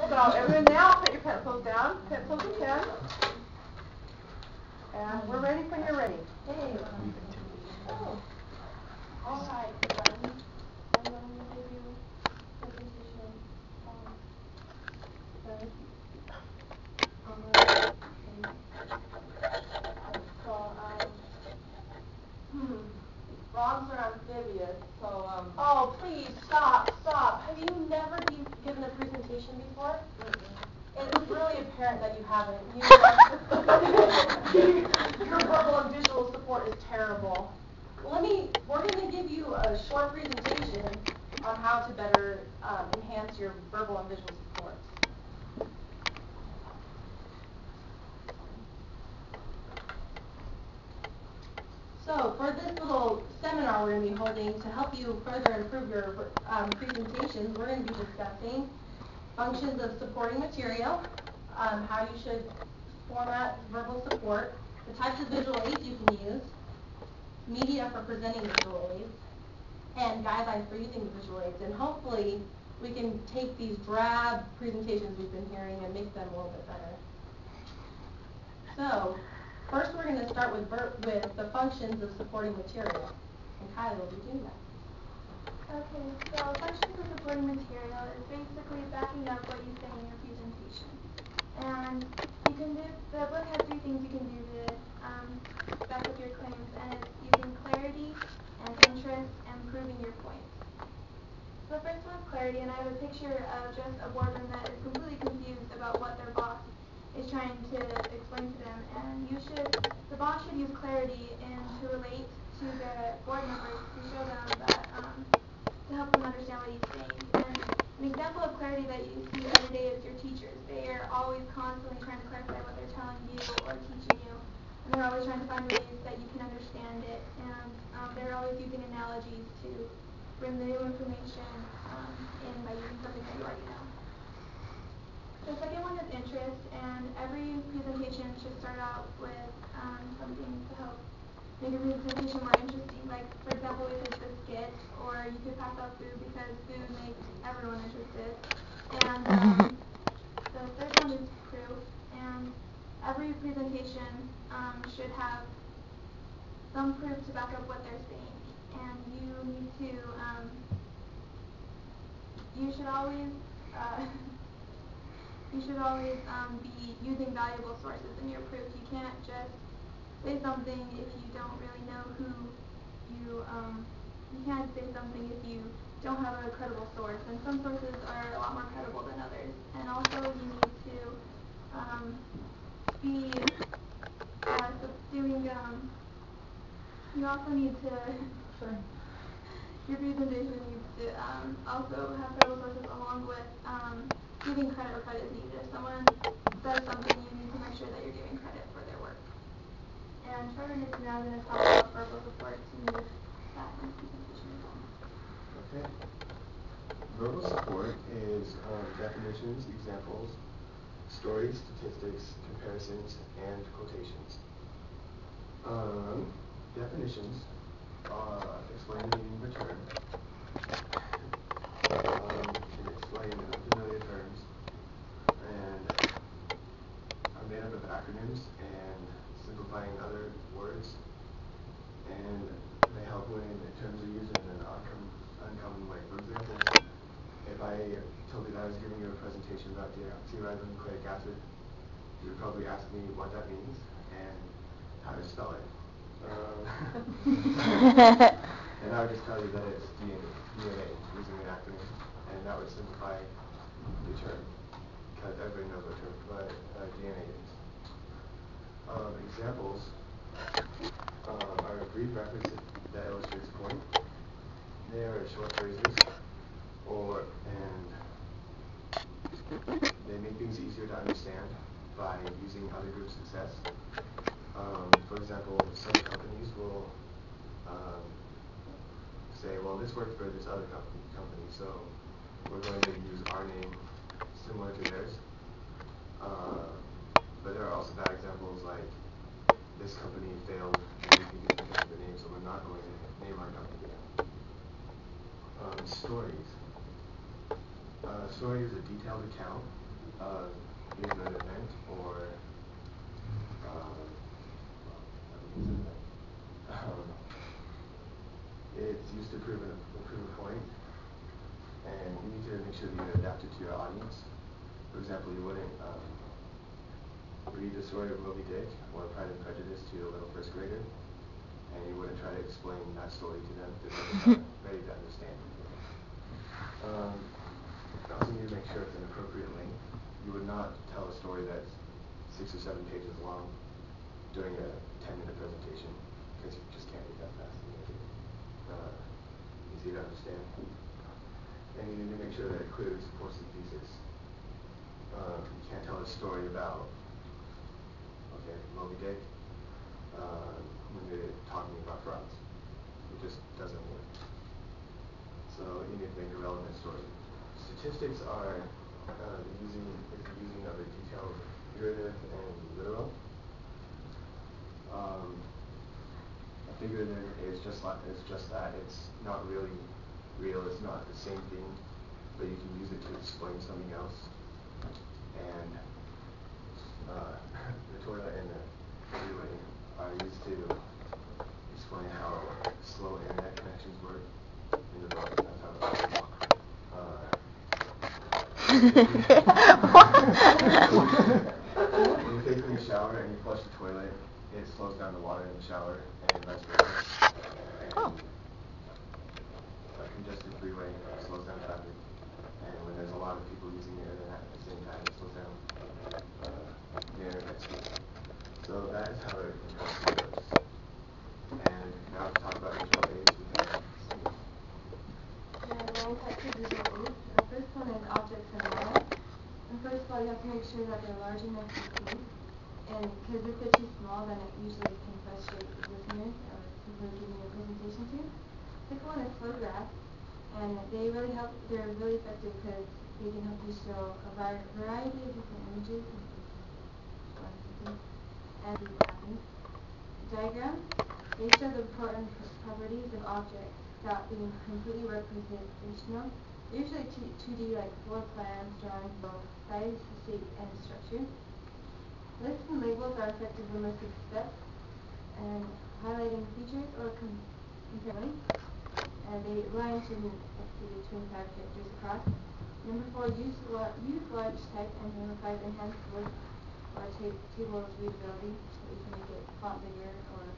So everyone now put your pencils down, pencils and pens. And we're ready when you're ready. Hey. Oh. All right, everybody. I'm going to give you a presentation on frogs are amphibious, so Oh, please, stop. Have you never given a presentation before? It's really apparent that you haven't. Your verbal and visual support is terrible. We're going to give you a short presentation on how to better enhance your verbal and visual support. So for this little seminar we're going to be holding to help you further improve your presentations, we're going to be discussing functions of supporting material, how you should format verbal support, the types of visual aids you can use, media for presenting visual aids, and guidelines for using the visual aids. And hopefully we can take these drab presentations we've been hearing and make them a little bit better. So first we're going to start with the functions of supporting material. And Kylie will be doing that. Okay, so functions of supporting material is basically backing up what you say in your presentation. And the book has 3 things you can do to back up your claims, and it's using clarity and interest and proving your points. So the first one is clarity, and I have a picture of just a boardroom that is completely confused about what their boss is trying to explain to them. And the boss should use clarity and to relate to the board members to show them that, to help them understand what he's saying. And an example of clarity that you see every day is your teachers. They are always constantly trying to clarify what they're telling you or teaching you. And they're always trying to find ways that you can understand it. And they're always using analogies to bring the new information in by using something that you already know. The second one is interest, and every presentation should start out with something to help make a presentation more interesting. Like, for example, if it's a skit, or you could pass out food because food makes everyone interested. And the third one is proof, and every presentation should have some proof to back up what they're saying. And you should always be using valuable sources in your proof. You can't just say something if you don't really know you can't say something if you don't have a credible source. And some sources are a lot more credible than others. And also you need to you also need to your presentation needs to also have credible sources along with giving credit where credit is needed. If someone says something, you need to make sure that you're giving credit for their work. And Trevor is now going to talk about verbal support to move that in the presentation as well. Okay. Verbal support is definitions, examples, stories, statistics, comparisons, and quotations. Definitions explain the meaning of a term. Can explain unfamiliar terms and are made up of acronyms and simplifying other words, and they help when terms are used in an uncommon way. For example, if I told you that I was giving you a presentation about deoxyribonucleic acid, you would probably ask me what that means and how to spell it. And I would just tell you that it's DNA using an acronym, and that would simplify the term, because everybody knows what DNA is. Examples are a brief reference that illustrates a point. They are short phrases, and they make things easier to understand by using other group success. For example, some companies will say, well, this worked for this other company, so we're going to use our name similar to theirs. But there are also bad examples like this company failed and we think it's because of the name, so we're not going to name our company. Stories. A story is a detailed account either an event or it's used to prove a point, and you need to make sure that you adapt it to your audience. For example, you wouldn't read the story of Moby Dick or Pride and Prejudice to a little first grader, and you wouldn't try to explain that story to them because they're not ready to understand it. You also need to make sure it's an appropriate length. You would not tell a story that's 6 or 7 pages long during a 10-minute presentation because you just can't read that fast and make it easy to understand. And you need to make sure that it clearly supports the thesis. You can't tell a story about, Moby Dick when you're talking about frogs. It just doesn't work. So you need to make a relevant story. Statistics are the using of a detailed figurative and literal. A figurative is just that. It's not really real. It's not the same thing, but you can use it to explain something else. And the toilet and the freeway are used to explain how slow internet connections work in the book. That's how it works. When you take in the shower and you flush the toilet, it slows down the water in the shower and vice versa. And a congested freeway slows down traffic. And when there's a lot of people using the internet at the same time, it slows down the internet speed. So that is how it works. And now to talk about visual aids, we have Steve. There are 9 types of visual aids. The first one is objects and data. And first of all, you have to make sure that they're large enough to see. And because if they're too small, then it usually can frustrate listeners or people you're giving your presentation to. Second one is photographs. And they really help, they're really effective because they can help you show a variety of different images and see what happens. Diagrams, they show the important properties of objects without being completely representational. They're usually 2D, like floor plans, drawings, both size, shape, and structure. Lists and labels are effective when listing steps and highlighting features or comparing. And they line shouldn't exceed 25 characters across. Number 4, use large text and simplifies enhanced list or tables readability, so you can make it font bigger or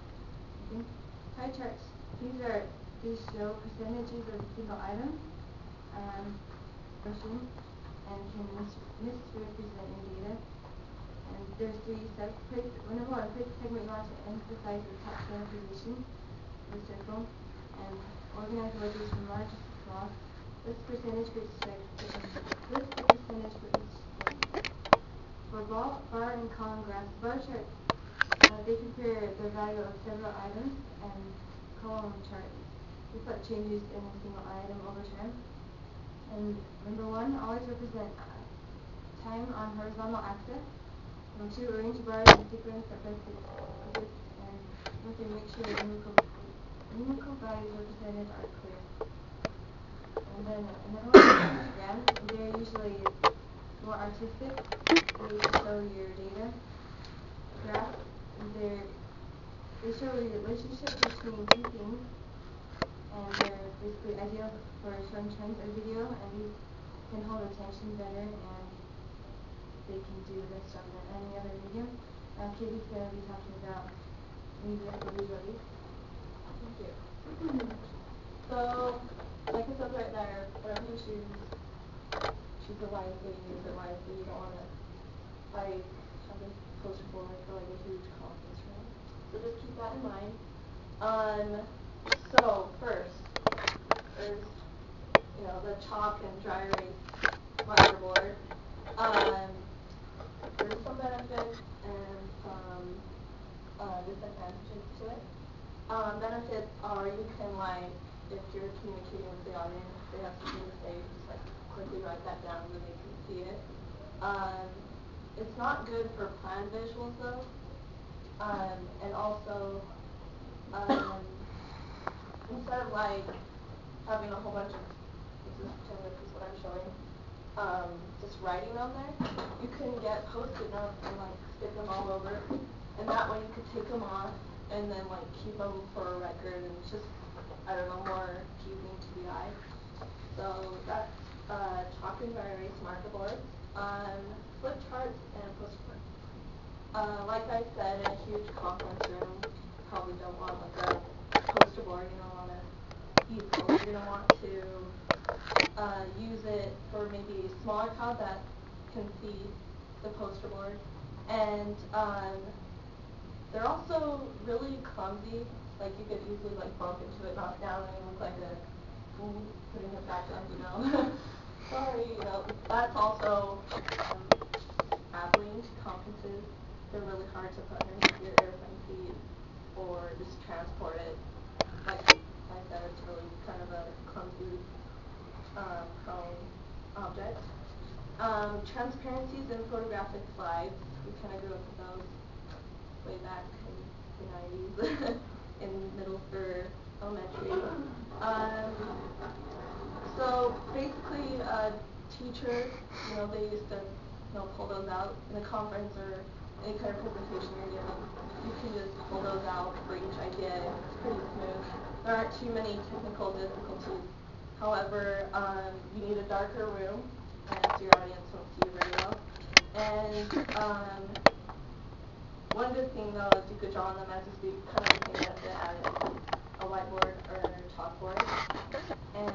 something. Pie charts. These show percentages of a single item, question, and can misrepresent your data. And there's 3 steps. Number 1, place the segment you want to emphasize the top center position, the circle, and organize wedges from large to small. List percentage for each segment. List the percentage for each segment. For bar and column graphs, bar charts, they compare the value of several items, and column charts reflect changes in a single item over time. And number 1, always represent time on horizontal axis. Number 2, arrange bars in sequence that benefits focus, and number 3, make sure the numerical values represented are clear. And then another one is histograms. They're usually more artistic. They show your data. Graphs, they show the relationship between 2 things, and they're basically ideal for showing trends in video, and these can hold attention better, and they can do this stuff than any other medium. Katie's going to be talking about media for visual aids. Thank you. So, like it says right there, whatever you choose it wisely, use it wisely. You don't want to, like, have this poster board for like a huge conference room. So just keep that in mind. So first, there's, the chalk and dry erase marker board. There's some benefits and some disadvantages to it. Benefits are you can, if you're communicating with the audience, they have something to say, just quickly write that down so they can see it. It's not good for planned visuals though. And also, instead of having a whole bunch of, this is what I'm showing, just writing on there, you can get Post-it notes and like stick them all over, and that way you could take them off and then like keep them for a record, and it's just, I don't know, more pleasing to the eye. So that's chalk and dry erase marker boards, flip charts, and poster boards. Like I said, in a huge conference room, probably don't want like a poster board, you don't want to easel. You're going to want to use it for maybe a smaller crowd that can see the poster board. And they're also really clumsy. Like you could easily like bump into it, knock down, and look like a fool putting it back up, you know. Sorry, you know. That's also traveling to conferences. They're really hard to put underneath your airplane seat or just transport it. Like I said, it's really kind of a clumsy, prone object. Transparencies in photographic slides. We kind of grew up with those way back in the 90s in middle or elementary. So basically, teachers, you know, they used to, you know, pull those out in a conference or any kind of presentation you're giving. You can just pull those out for each idea. It's pretty smooth. There aren't too many technical difficulties. However, you need a darker room, and so your audience won't see you very well. And one good thing though is you could draw on them as you speak, kind of the thing that's added a whiteboard or chalkboard. And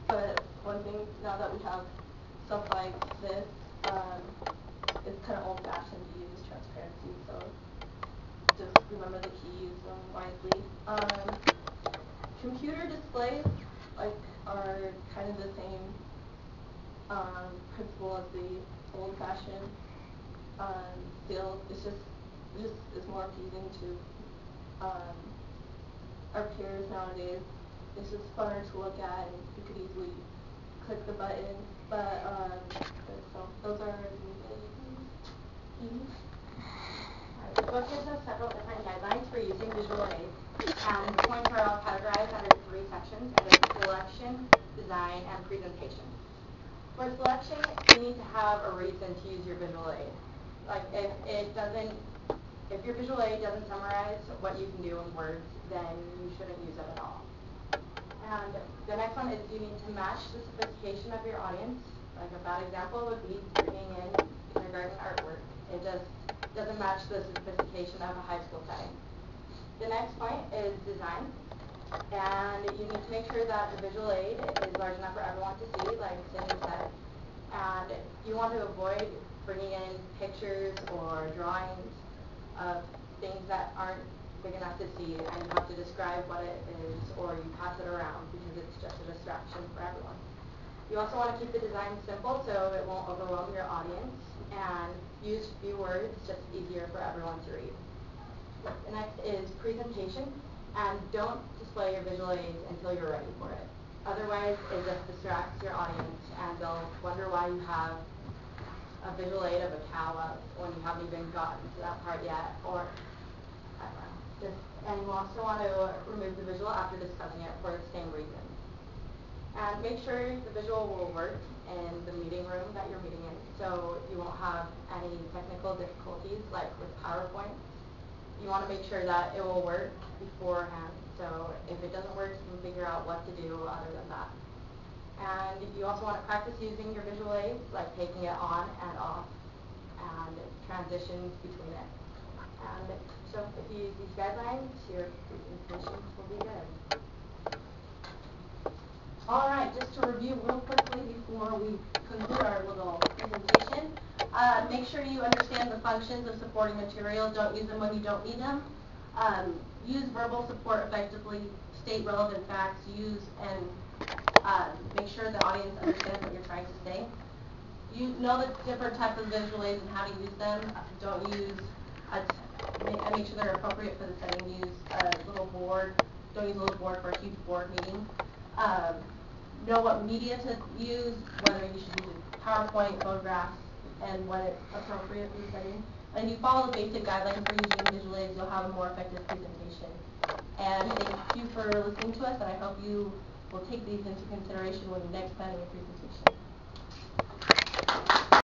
but one thing now that we have stuff like this, it's kind of old-fashioned to use transparency, so just remember the keys wisely. Computer displays are kind of the same principle as the old-fashioned. Still, it's just is more appealing to our peers nowadays. It's just funner to look at, and you could easily click the button. But so those are the The book gives us several different guidelines for using visual aids, and the points are all categorized under 3 sections, and it's selection, design, and presentation. For selection, you need to have a reason to use your visual aid. Like if your visual aid doesn't summarize what you can do in words, then you shouldn't use it at all. And the next one is you need to match the sophistication of your audience. Like a bad example would be bringing in kindergarten artwork. It just doesn't match the sophistication of a high school setting. The next point is design. And you need to make sure that the visual aid is large enough for everyone to see, like Cindy said. And you want to avoid bringing in pictures or drawings of things that aren't big enough to see, and you have to describe what it is, or you pass it around because it's just a distraction for everyone. You also want to keep the design simple so it won't overwhelm your audience, and use few words, just easier for everyone to read. The next is presentation, and don't display your visual aids until you're ready for it. Otherwise, it just distracts your audience, and they'll wonder why you have a visual aid of a cow up when you haven't even gotten to that part yet, or I don't know. And you also want to remove the visual after discussing it for the same reason. And make sure the visual will work in the meeting room that you're meeting in, so you won't have any technical difficulties like with PowerPoint. You want to make sure that it will work beforehand, so if it doesn't work, you can figure out what to do other than that. And you also want to practice using your visual aids, like taking it on and off, and transitions between it. And so if you use these guidelines, your presentation will be good. All right, just to review real quickly before we conclude our little presentation, make sure you understand the functions of supporting materials. Don't use them when you don't need them. Use verbal support effectively, state relevant facts, use and make sure the audience understands what you're trying to say. You know the different types of visual aids and how to use them. Don't use, make sure they're appropriate for the setting. Use a little board. Don't use a little board for a huge board meeting. Know what media to use, whether you should use PowerPoint, photographs, and when it's appropriate for the setting. And if you follow the basic guidelines for using visual aids, you'll have a more effective presentation. And thank you for listening to us, and I hope you will take these into consideration when you're next planning a presentation.